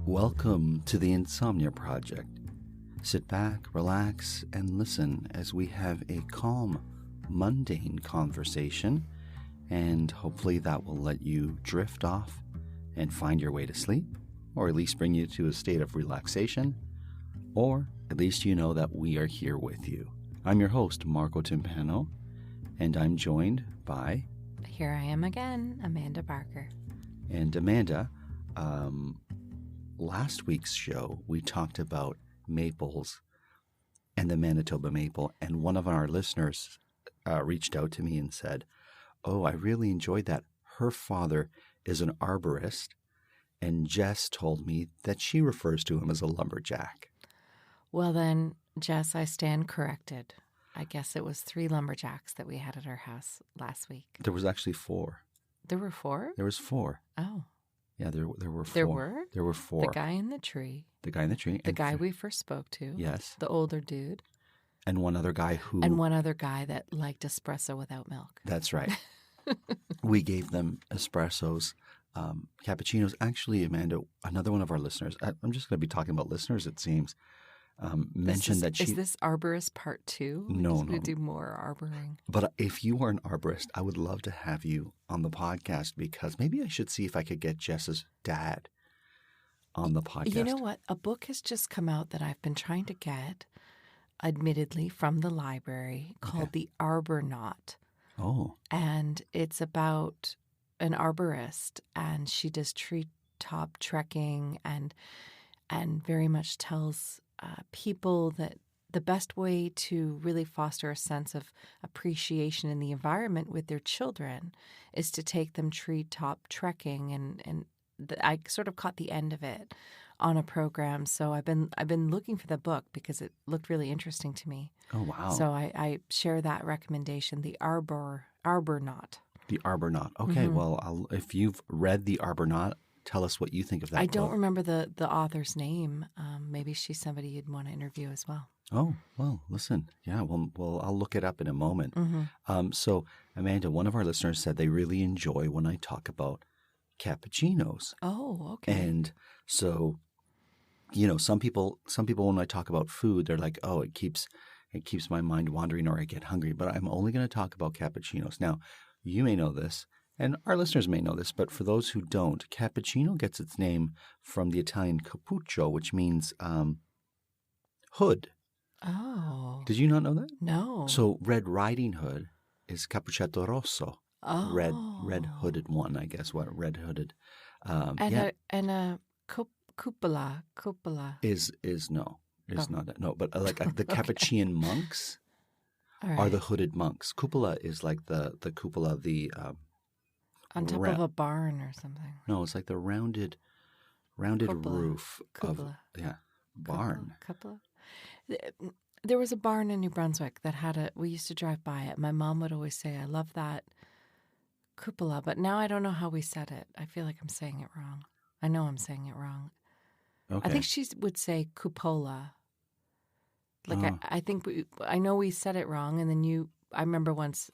Welcome to the Insomnia Project. Sit back, relax, and listen as we have a calm, mundane conversation, and hopefully that will let you drift off and find your way to sleep, or at least bring you to a state of relaxation, or at least you know that we are here with you. I'm your host, Marco Timpano, and I'm joined by... Here I am again, Amanda Barker. And Amanda, last week's show, we talked about maples and the Manitoba maple, and one of our listeners reached out to me and said, "Oh, I really enjoyed that. Her father is an arborist, and Jess told me that she refers to him as a lumberjack." Well then, Jess, I stand corrected. I guess it was 3 lumberjacks that we had at our house last week. There was actually 4. There were 4? There was 4. Oh. Yeah, there were 4. There were? There were 4. The guy in the tree. The guy in the tree. The guy we first spoke to. Yes. The older dude. And one other guy who... And one other guy that liked espresso without milk. That's right. We gave them espressos, cappuccinos. Actually, Amanda, another one of our listeners, I'm just going to be talking about listeners, it seems, mentioned that she... Is this arborist part 2? No. We do more arboring. But if you are an arborist, I would love to have you on the podcast, because maybe I should see if I could get Jess's dad on the podcast. You know what? A book has just come out that I've been trying to get, admittedly, from the library, called The Arbornaut. Oh. And it's about an arborist, and she does treetop trekking and very much tells people that the best way to really foster a sense of appreciation in the environment with their children is to take them treetop trekking, and I sort of caught the end of it on a program. So I've been looking for the book because it looked really interesting to me. Oh, wow. So I share that recommendation, The Arbornaut. The Arbornaut. Okay, well, if you've read The Arbornaut, tell us what you think of that I book. don't remember the author's name. Maybe she's somebody you'd want to interview as well. Oh, well, listen. Yeah, well, I'll look it up in a moment. Mm-hmm. So, Amanda, one of our listeners said they really enjoy when I talk about cappuccinos. Oh, okay. And so, you know, some people when I talk about food, they're like, "Oh, it keeps my mind wandering, or I get hungry." But I'm only going to talk about cappuccinos. Now, you may know this, and our listeners may know this, but for those who don't, cappuccino gets its name from the Italian cappuccio, which means hood. Oh. Did you not know that? No. So Red Riding Hood is Cappuccetto Rosso. Oh. Red hooded one, I guess. What red hooded? A cupola. Is not that. No, but like the Capuchin monks right. are the hooded monks. Cupola is like the cupola, the on top of a barn or something. No, it's like the rounded Cupola. roof Cupola. of barn. Cupola. There was a barn in New Brunswick that had we used to drive by it. My mom would always say, "I love that cupola," but now I don't know how we said it. I feel like I'm saying it wrong. I know I'm saying it wrong. Okay. I think she would say cupola. Like I think I know we said it wrong, and then I remember once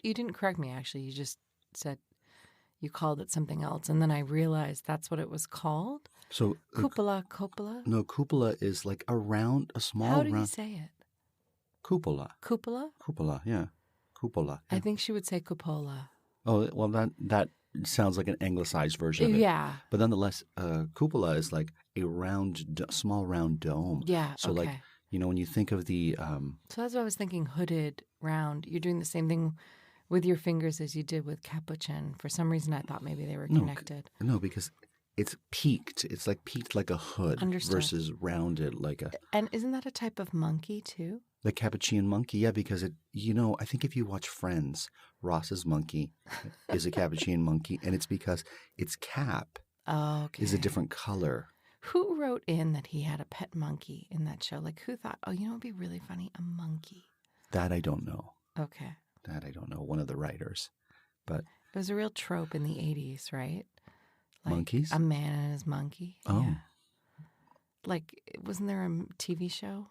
you didn't correct me. Actually, you just said you called it something else, and then I realized that's what it was called. So cupola. No, cupola is like a small. How do you say it? Cupola. Cupola. Cupola, yeah. Cupola. I think she would say cupola. Oh, well, that sounds like an anglicized version of it. Yeah. But nonetheless, cupola is like a small round dome. Yeah, so okay. like, you know, when you think of the... So that's what I was thinking, hooded, round. You're doing the same thing with your fingers as you did with capuchin. For some reason, I thought maybe they were connected. No, because it's peaked. It's like peaked like a hood. Understood. Versus rounded like a... And isn't that a type of monkey, too? The Capuchin monkey, yeah, because I think if you watch Friends, Ross's monkey is a Capuchin monkey, and it's because its cap is a different color. Who wrote in that he had a pet monkey in that show? Like, who thought, oh, you know, it'd be really funny, a monkey? That I don't know. Okay. That I don't know. One of the writers, but it was a real trope in the 80s, right? Like monkeys? A man and his monkey. Oh. Yeah. Like, wasn't there a TV show?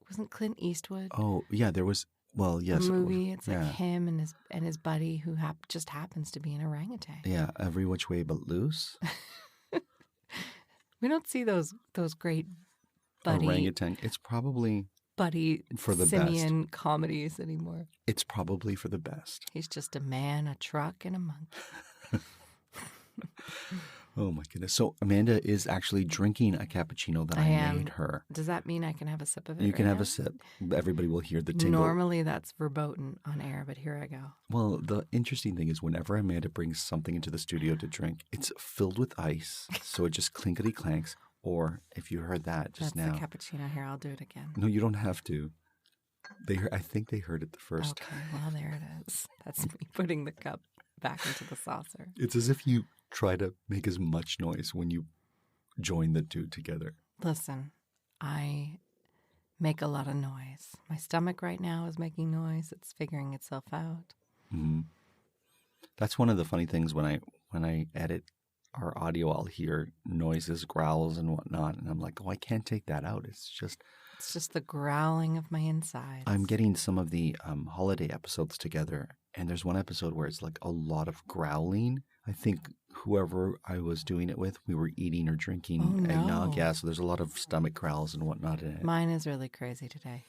Wasn't Clint Eastwood? Oh, yeah, there was. Well, yes. A movie. It's like him and his buddy who just happens to be an orangutan. Yeah, Every Which Way But Loose. We don't see those great buddy Orangutan. It's probably for the simian comedies anymore. It's probably for the best. He's just a man, a truck, and a monkey. Oh my goodness. So Amanda is actually drinking a cappuccino that I made her. Does that mean I can have a sip of it? You can have a sip. Everybody will hear the tingle. Normally that's verboten on air, but here I go. Well, the interesting thing is whenever Amanda brings something into the studio to drink, it's filled with ice, so it just clinkety clanks. Or if you heard that just now. That's the cappuccino. Here, I'll do it again. No, you don't have to. I think they heard it the first time. Okay, well, there it is. That's me putting the cup back into the saucer. It's as if you try to make as much noise when you join the two together. Listen, I make a lot of noise. My stomach right now is making noise. It's figuring itself out. Mm-hmm. That's one of the funny things when I edit our audio, I'll hear noises, growls, and whatnot, and I'm like, oh, I can't take that out. It's just the growling of my insides. I'm getting some of the holiday episodes together, and there's one episode where it's like a lot of growling. I think whoever I was doing it with, we were eating or drinking eggnog. Yeah, so there's a lot of stomach growls and whatnot in it. Mine is really crazy today.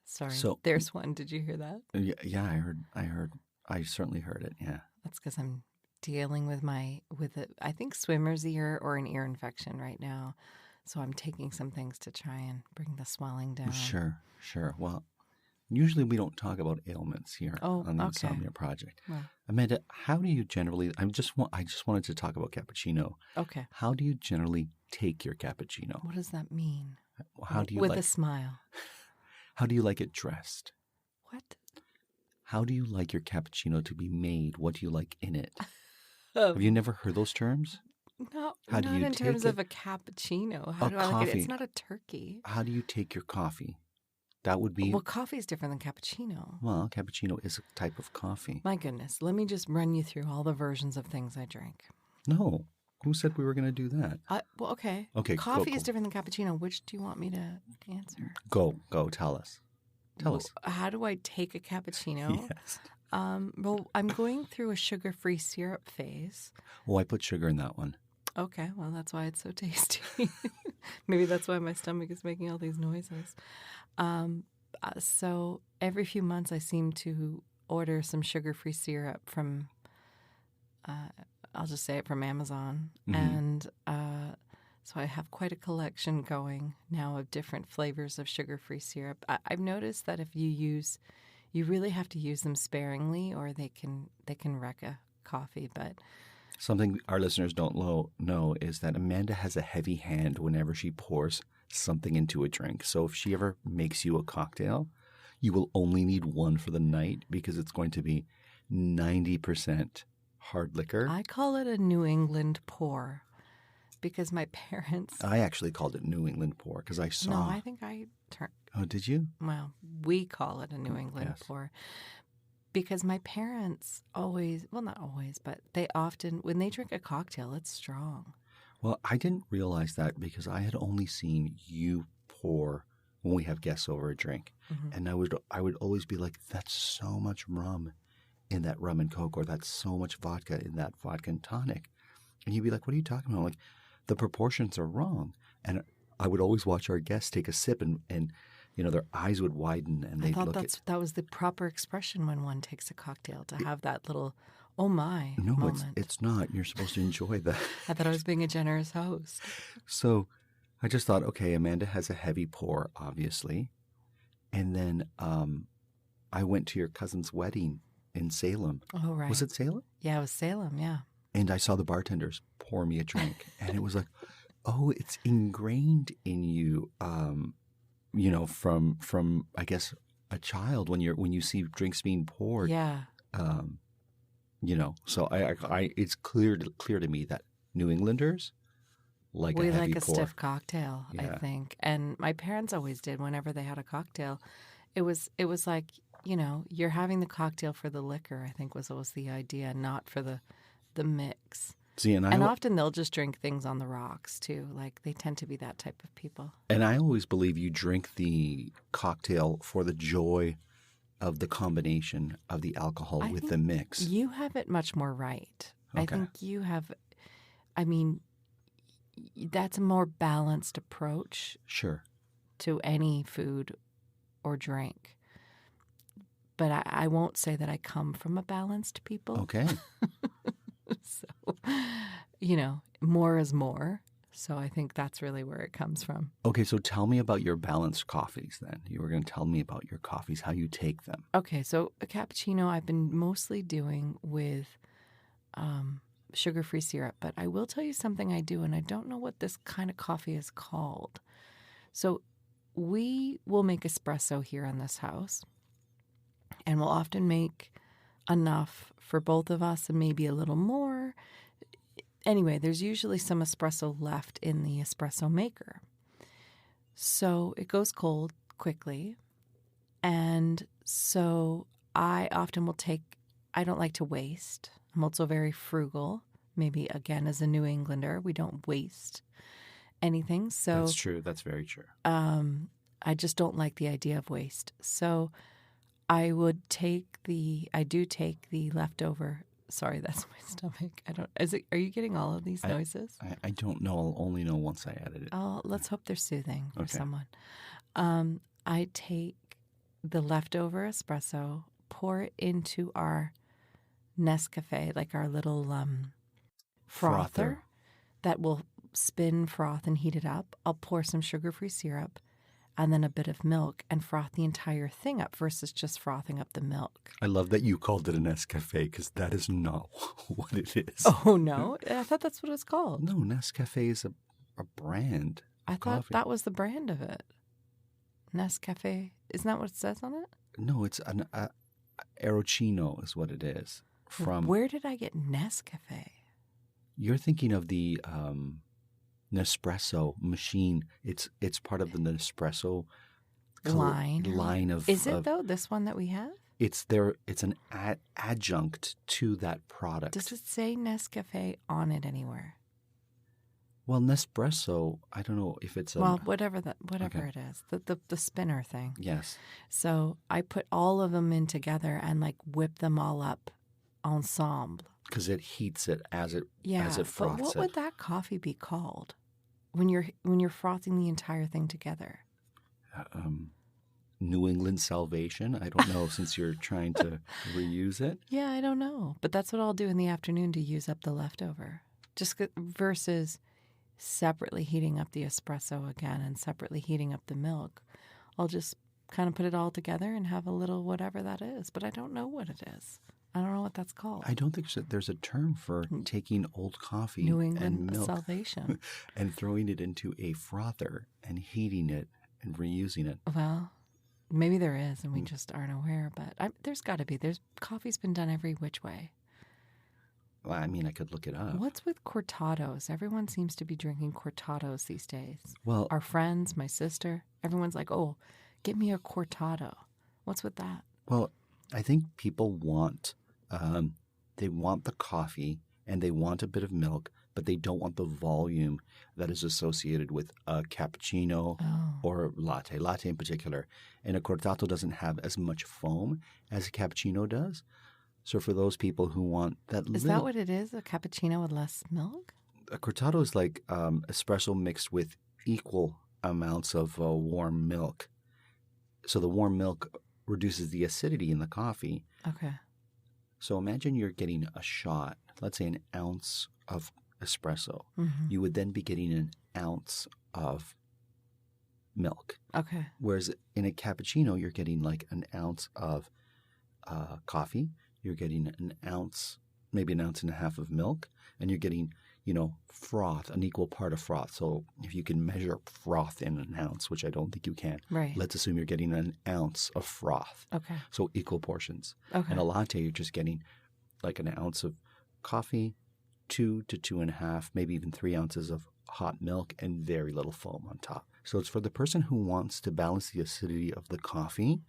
Sorry. So, there's one. Did you hear that? Yeah, I heard. I certainly heard it. Yeah. That's because I'm dealing with I think swimmer's ear or an ear infection right now. So I'm taking some things to try and bring the swelling down. Sure. Well, usually we don't talk about ailments here on the Insomnia Project. Well, Amanda, how do you generally? I just wanted to talk about cappuccino. Okay. How do you generally take your cappuccino? What does that mean? How do you with a smile? How do you like it dressed? What? How do you like your cappuccino to be made? What do you like in it? Have you never heard those terms? No, not in terms of a cappuccino. How do I like it? It's not a turkey. How do you take your coffee? That would be... Well, coffee is different than cappuccino. Well, cappuccino is a type of coffee. My goodness. Let me just run you through all the versions of things I drink. No. Who said we were going to do that? Well, okay. Okay, coffee is different than cappuccino. Which do you want me to answer? Go. Tell us. Tell us. How do I take a cappuccino? Yes. Well, I'm going through a sugar-free syrup phase. Oh, I put sugar in that one. Okay, well, that's why it's so tasty. Maybe that's why my stomach is making all these noises. So every few months I seem to order some sugar-free syrup from, I'll just say it, from Amazon. Mm-hmm. And so I have quite a collection going now of different flavors of sugar-free syrup. I've noticed that if you really have to use them sparingly or they can wreck a coffee, but... Something our listeners don't know is that Amanda has a heavy hand whenever she pours something into a drink. So if she ever makes you a cocktail, you will only need one for the night because it's going to be 90% hard liquor. I call it a New England pour because my parents... I actually called it New England pour because I saw... No, I think I turned... Oh, did you? Well, we call it a New England pour. Because my parents always, well, not always, but they often, when they drink a cocktail, it's strong. Well, I didn't realize that because I had only seen you pour when we have guests over a drink. Mm-hmm. And I would always be like, that's so much rum in that rum and coke, or that's so much vodka in that vodka and tonic. And you'd be like, what are you talking about? I'm like, the proportions are wrong. And I would always watch our guests take a sip and you know, their eyes would widen and they'd look at... that was the proper expression when one takes a cocktail, to have that little, oh my, moment. No, it's not. You're supposed to enjoy that. I thought I was being a generous host. So I just thought, okay, Amanda has a heavy pour, obviously. And then I went to your cousin's wedding in Salem. Oh, right. Was it Salem? Yeah, it was Salem, yeah. And I saw the bartenders pour me a drink. And it was like, oh, it's ingrained in you, you know, from I guess a child when you see drinks being poured. Yeah. You know, so I it's clear to me that New Englanders like a heavy pour. We like a stiff cocktail, yeah. I think. And my parents always did whenever they had a cocktail. It was like, you know, you're having the cocktail for the liquor, I think was always the idea, not for the mix. See, and often they'll just drink things on the rocks, too. Like, they tend to be that type of people. And I always believe you drink the cocktail for the joy of the combination of the alcohol with the mix. You have it much more right. Okay. I think you have, I mean, that's a more balanced approach Sure. to any food or drink. But I won't say that I come from a balanced people. Okay. So, more is more. So I think that's really where it comes from. Okay, so tell me about your balanced coffees then. You were going to tell me about your coffees, how you take them. Okay, so a cappuccino I've been mostly doing with sugar-free syrup. But I will tell you something I do, and I don't know what this kind of coffee is called. So we will make espresso here in this house, and we'll often make enough for both of us and maybe a little more. Anyway, there's usually some espresso left in the espresso maker. So it goes cold quickly. And so I often will I don't like to waste. I'm also very frugal. Maybe, again, as a New Englander, we don't waste anything. So That's true. That's very true. I just don't like the idea of waste. So I do take the leftover. Sorry, that's my stomach. Are you getting all of these noises? I don't know. I'll only know once I edit it. Oh, let's hope they're soothing for someone. I take the leftover espresso, pour it into our Nescafe, like our little frother that will spin, froth, and heat it up. I'll pour some sugar-free syrup and then a bit of milk and froth the entire thing up versus just frothing up the milk. I love that you called it an Nescafe because that is not what it is. Oh, no? I thought that's what it's called. No, Nescafe is a brand. I thought that was the brand of it. Nescafe. Isn't that what it says on it? No, it's an Aerochino is what it is. Where did I get Nescafe? You're thinking of the Nespresso machine. It's part of the Nespresso line of. Is it though? This one that we have? It's an adjunct to that product. Does it say Nescafe on it anywhere? Well, Nespresso, I don't know if it's whatever it is, the spinner thing. Yes. So I put all of them in together and whip them all up ensemble. Because it heats it as it froths but what would that coffee be called when you're frothing the entire thing together? New England Salvation. I don't know since you're trying to reuse it. Yeah, I don't know, but that's what I'll do in the afternoon to use up the leftover. Versus separately heating up the espresso again and separately heating up the milk. I'll just kind of put it all together and have a little whatever that is, but I don't know what it is. I don't know what that's called. I don't think there's a term for taking old coffee New England and milk Salvation and throwing it into a frother and heating it and reusing it. Well, maybe there is, and we just aren't aware. But there's got to be. Coffee's been done every which way. Well, I mean, I could look it up. What's with cortados? Everyone seems to be drinking cortados these days. Well, our friends, my sister, everyone's like, "Oh, get me a cortado." What's with that? Well, I think people want they want the coffee and they want a bit of milk, but they don't want the volume that is associated with a cappuccino or latte in particular. And a cortado doesn't have as much foam as a cappuccino does. So for those people who want that Is that what it is, a cappuccino with less milk? A cortado is like espresso mixed with equal amounts of warm milk. So the warm milk reduces the acidity in the coffee. Okay. So imagine you're getting a shot, let's say an ounce of espresso. Mm-hmm. You would then be getting an ounce of milk. Okay. Whereas in a cappuccino, you're getting like an ounce of coffee. You're getting an ounce, maybe an ounce and a half of milk, and you're getting, froth, an equal part of froth. So if you can measure froth in an ounce, which I don't think you can, right. Let's assume you're getting an ounce of froth. Okay. So equal portions. Okay. And a latte, you're just getting like an ounce of coffee, 2 to 2.5, maybe even 3 ounces of hot milk, and very little foam on top. So it's for the person who wants to balance the acidity of the coffee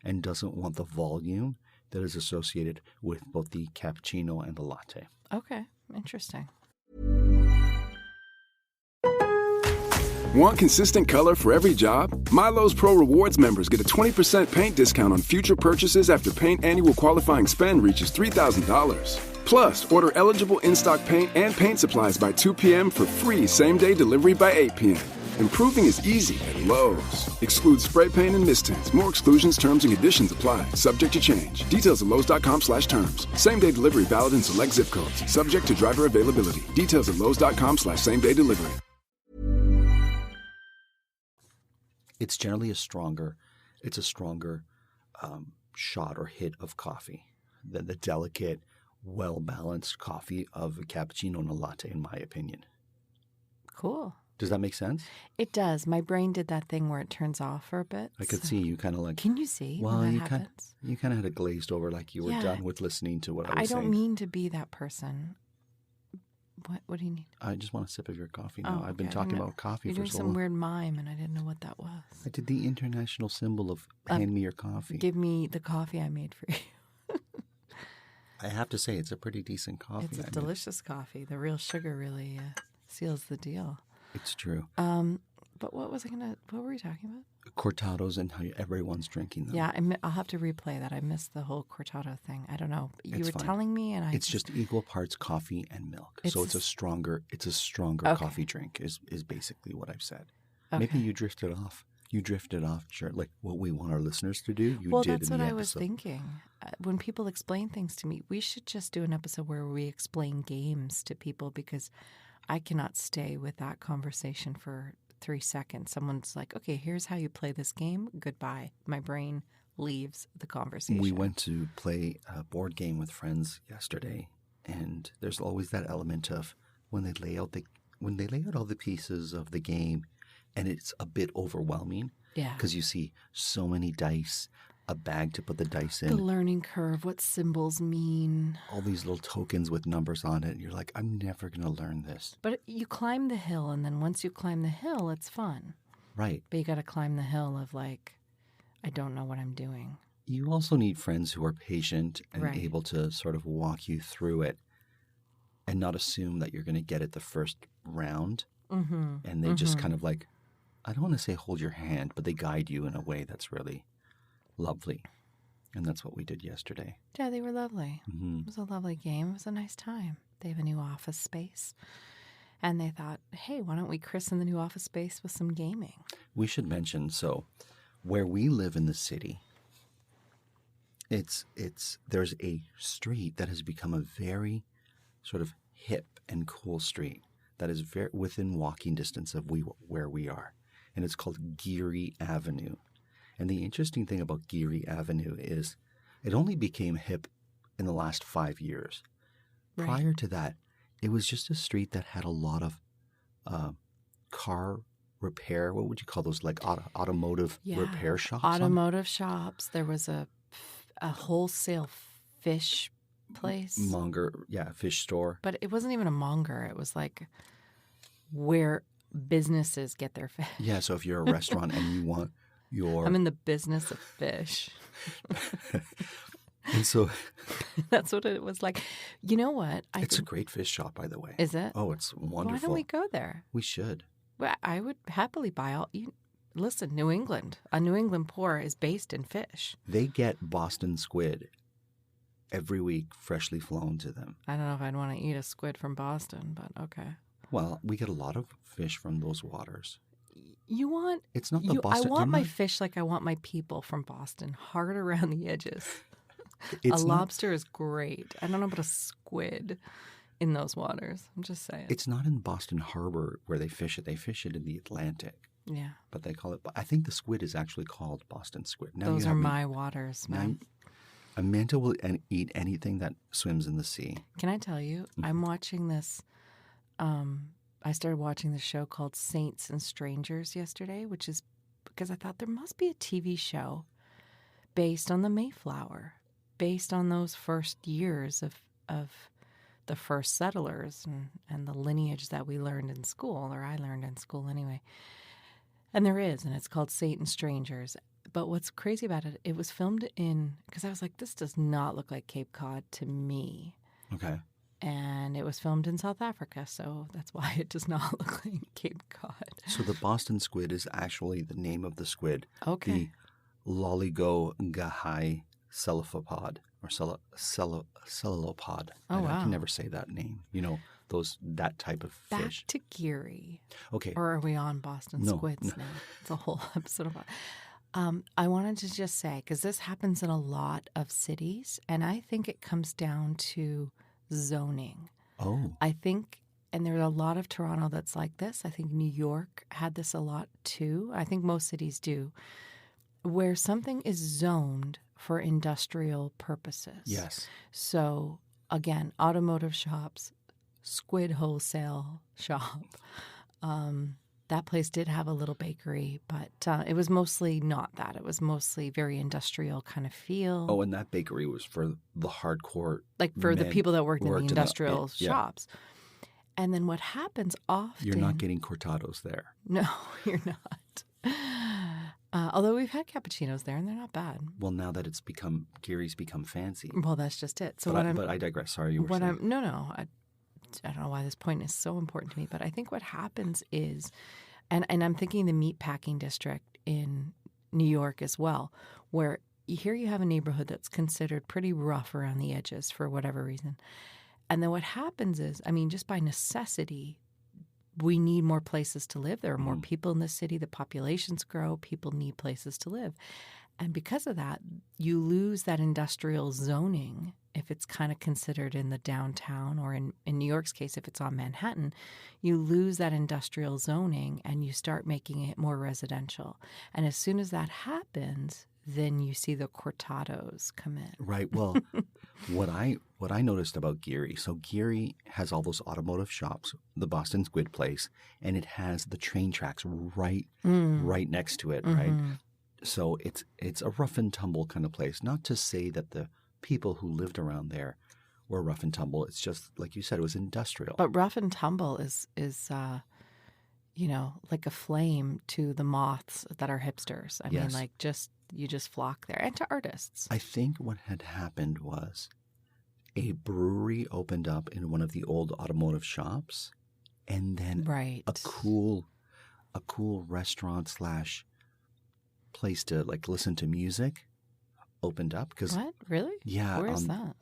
and doesn't want the volume that is associated with both the cappuccino and the latte. Okay, interesting. Want consistent color for every job? Milo's Pro Rewards members get a 20% paint discount on future purchases after paint annual qualifying spend reaches $3,000. Plus, order eligible in-stock paint and paint supplies by 2 p.m. for free same-day delivery by 8 p.m. Improving is easy at Lowe's. Excludes spray paint and mist tints. More exclusions, terms, and conditions apply. Subject to change. Details at Lowes.com/terms. Same-day delivery valid in select zip codes. Subject to driver availability. Details at Lowes.com/same-day delivery. It's generally a stronger shot or hit of coffee than the delicate, well-balanced coffee of a cappuccino and a latte, in my opinion. Cool. Does that make sense? It does. My brain did that thing where it turns off for a bit. I could see you kind of like... Can you see well, when you that happens? You kind of had it glazed over like you were done with listening to what I was saying. I don't mean to be that person. What do you need? I just want a sip of your coffee now. Oh, I've been okay. talking about coffee You're for doing so some long. weird mime, and I didn't know what that was. I did the international symbol of hand me your coffee. Give me the coffee I made for you. I have to say, it's a pretty decent coffee. It's a delicious coffee. The real sugar really seals the deal. It's true. But what were we talking about? Cortados and how everyone's drinking them. Yeah, I'll have to replay that. I missed the whole cortado thing. I don't know. You were fine. telling me, and It's just equal parts coffee and milk. So it's a stronger Okay. coffee drink is basically what I've said. Okay. Maybe you drifted off. You drifted off, sure, like what we want our listeners to do. Well, that's what I was thinking. When people explain things to me, we should just do an episode where we explain games to people, because I cannot stay with that conversation for 3 seconds. Someone's like, okay, here's how you play this game. Goodbye. My brain leaves the conversation. We went to play a board game with friends yesterday, and there's always that element of when they lay out all the pieces of the game, and it's a bit overwhelming. Yeah. Because you see so many dice, a bag to put the dice in. The learning curve, what symbols mean. All these little tokens with numbers on it. And you're like, I'm never going to learn this. But you climb the hill, and then once you climb the hill, it's fun. Right. But you got to climb the hill of like, I don't know what I'm doing. You also need friends who are patient and Right. able to sort of walk you through it and not assume that you're going to get it the first round. Mm-hmm. And they just kind of like, I don't want to say hold your hand, but they guide you in a way that's really lovely. And that's what we did yesterday. Yeah, they were lovely. Mm-hmm. It was a lovely game. It was a nice time. They have a new office space. And they thought, hey, why don't we christen the new office space with some gaming? We should mention, so where we live in the city, there's a street that has become a very sort of hip and cool street that is very within walking distance of where we are. And it's called Geary Avenue. And the interesting thing about Geary Avenue is it only became hip in the last 5 years. Right. Prior to that, it was just a street that had a lot of car repair. What would you call those? Like automotive repair shops? Automotive shops. There was a wholesale fish place. Fish store. But it wasn't even a monger. It was like where businesses get their fish. Yeah, so if you're a restaurant and you want your... I'm in the business of fish. And so... That's what it was like. You know what? It's a great fish shop, by the way. Is it? Oh, it's wonderful. Why don't we go there? We should. Well, I would happily buy all... Listen, New England. A New England pour is based in fish. They get Boston squid every week, freshly flown to them. I don't know if I'd want to eat a squid from Boston, but okay. Well, we get a lot of fish from those waters. You want... It's not the Boston... I want my fish like I want my people from Boston, hard around the edges. Lobster is great. I don't know about a squid in those waters. I'm just saying. It's not in Boston Harbor where they fish it. They fish it in the Atlantic. Yeah. But they call it... I think the squid is actually called Boston squid. Now those are my waters, man. Amanda will eat anything that swims in the sea. Can I tell you? I'm watching this... I started watching the show called Saints and Strangers yesterday, which is because I thought there must be a TV show based on the Mayflower, based on those first years of the first settlers and the lineage that we learned in school, or I learned in school anyway. And there is, and it's called Saints and Strangers. But what's crazy about it, it was filmed because I was like, this does not look like Cape Cod to me. Okay. And it was filmed in South Africa, so that's why it does not look like Cape Cod. So the Boston squid is actually the name of the squid. Okay. The Loligo Gahai cephalopod. or cephalopod. Oh, I wow. can never say that name. That type of Back fish. to Geary. Okay. Or are we on Boston No, Squids now? It's a whole episode of I wanted to just say, because this happens in a lot of cities, and I think it comes down to zoning. Oh. I think, and there's a lot of Toronto that's like this. I think New York had this a lot too. I think most cities do, where something is zoned for industrial purposes. Yes. So, again, automotive shops, Squid wholesale shop. That place did have a little bakery, but it was mostly not that. It was mostly very industrial kind of feel. Oh, and that bakery was for the hardcore. Like for the men people that worked in the in industrial yeah. shops. And then what happens often... You're not getting cortados there. No, you're not. Although we've had cappuccinos there, and they're not bad. Well, now that Geary's become fancy. Well, that's just it. So but I digress. Sorry, you were saying. No. I don't know why this point is so important to me, but I think what happens is, and I'm thinking the meatpacking district in New York as well, where here you have a neighborhood that's considered pretty rough around the edges for whatever reason. And then what happens is, I mean, just by necessity, we need more places to live. There are more people in the city. The populations grow. People need places to live. And because of that, you lose that industrial zoning if it's kind of considered in the downtown, or in New York's case, if it's on Manhattan, you lose that industrial zoning and you start making it more residential. And as soon as that happens, then you see the cortados come in. Right. Well, what I noticed about Geary, so Geary has all those automotive shops, the Boston Squid place, and it has the train tracks right next to it, right? So it's a rough and tumble kind of place. Not to say that the people who lived around there were rough and tumble. It's just, like you said, it was industrial. But rough and tumble is like a flame to the moths that are hipsters. I mean, like you just flock there, and to artists. I think what had happened was a brewery opened up in one of the old automotive shops, and then a cool restaurant / place to like listen to music opened up. What? Really? Yeah. Where is that?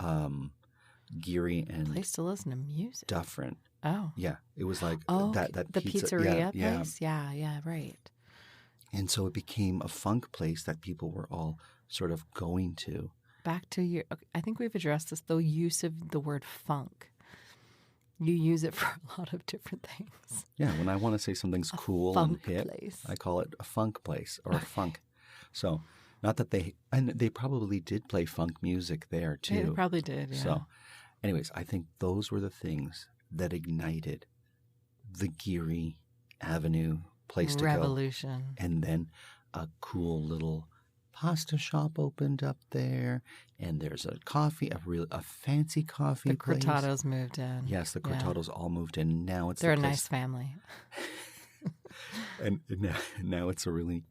Geary and place to listen to music. Dufferin. Oh. Yeah. It was like that the pizzeria yeah, place? Yeah, right. And so it became a funk place that people were all sort of going to. Back to I think we've addressed this, the use of the word funk. You use it for a lot of different things. Yeah, when I want to say something's cool and hip, place. I call it a funk place or a funk. So, not that they probably did play funk music there too. They probably did, yeah. So, anyways, I think those were the things that ignited the Geary Avenue place to revolution. Go. And then a cool little pasta shop opened up there, and there's a fancy coffee place. The Cortados moved in. Yes, the Cortados all moved in. Now they're a nice family. And now it's a really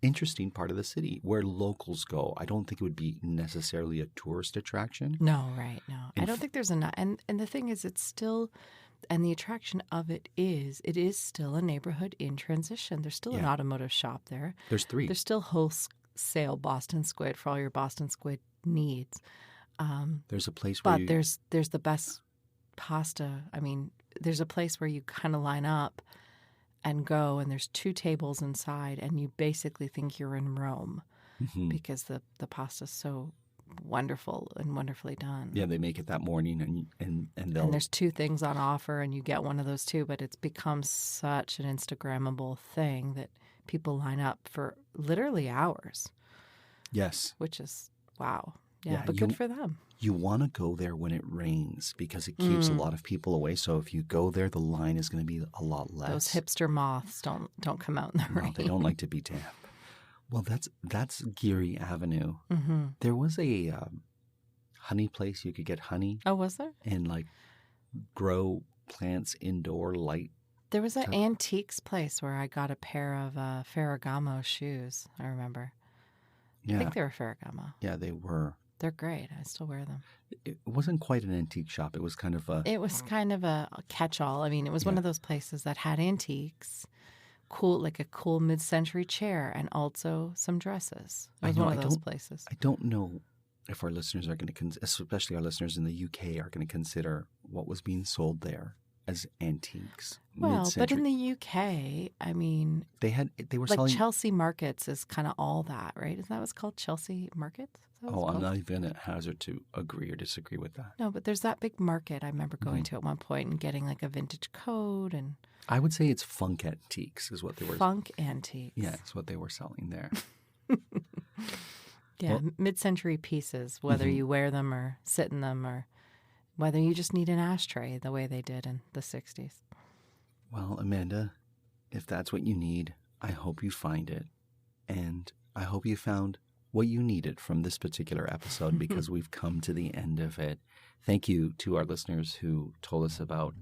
interesting part of the city where locals go. I don't think it would be necessarily a tourist attraction. No, right, no. I don't think there's enough. And the thing is, it's still, and the attraction of it is still a neighborhood in transition. There's still an automotive shop there. There's 3. There's still wholesale Boston Squid for all your Boston Squid needs. There's a place where there's the best pasta. I mean, there's a place where you kind of line up and go, and there's 2 tables inside, and you basically think you're in Rome because the pasta's so wonderful and wonderfully done. Yeah, they make it that morning, and there's 2 things on offer, and you get one of those 2, but it's become such an Instagrammable thing that people line up for literally hours. Yes. Which is, wow. Yeah, but good for them. You want to go there when it rains because it keeps a lot of people away. So if you go there, the line is going to be a lot less. Those hipster moths don't come out in the rain. No, they don't like to be damp. Well, that's Geary Avenue. Mm-hmm. There was a honey place. You could get honey. Oh, was there? And like grow plants indoor light. There was an antiques place where I got a pair of Ferragamo shoes, I remember. Yeah. I think they were Ferragamo. Yeah, they were. They're great. I still wear them. It wasn't quite an antique shop. It was kind of a... It was kind of a catch-all. I mean, it was one of those places that had antiques, like a cool mid-century chair, and also some dresses. It was one of those places. I don't know if our listeners are going to, especially our listeners in the UK, are going to consider what was being sold there as antiques. Well, mid-century. but in the UK, I mean, they were like selling. Chelsea Markets is kind of all that, right? Isn't that what's called Chelsea Markets? Oh, I'm not even going to hazard to agree or disagree with that. No, but there's that big market I remember going to at one point and getting like a vintage coat and. I would say it's funk antiques is what they were. Funk antiques. Yeah, it's what they were selling there. Yeah, well, mid-century pieces, whether you wear them or sit in them or whether you just need an ashtray the way they did in the 60s. Well, Amanda, if that's what you need, I hope you find it. And I hope you found what you needed from this particular episode because we've come to the end of it. Thank you to our listeners who told us about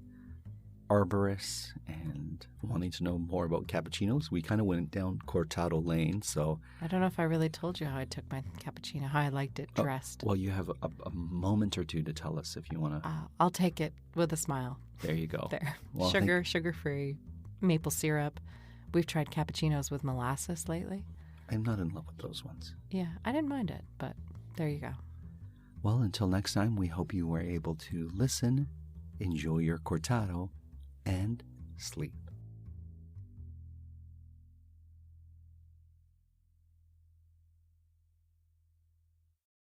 arborists and wanting to know more about cappuccinos. We kind of went down Cortado Lane, so... I don't know if I really told you how I took my cappuccino, how I liked it dressed. Well, you have a moment or two to tell us if you want to... I'll take it with a smile. There you go. There. Well, sugar-free, maple syrup. We've tried cappuccinos with molasses lately. I'm not in love with those ones. Yeah, I didn't mind it, but there you go. Well, until next time, we hope you were able to listen, enjoy your cortado, and sleep.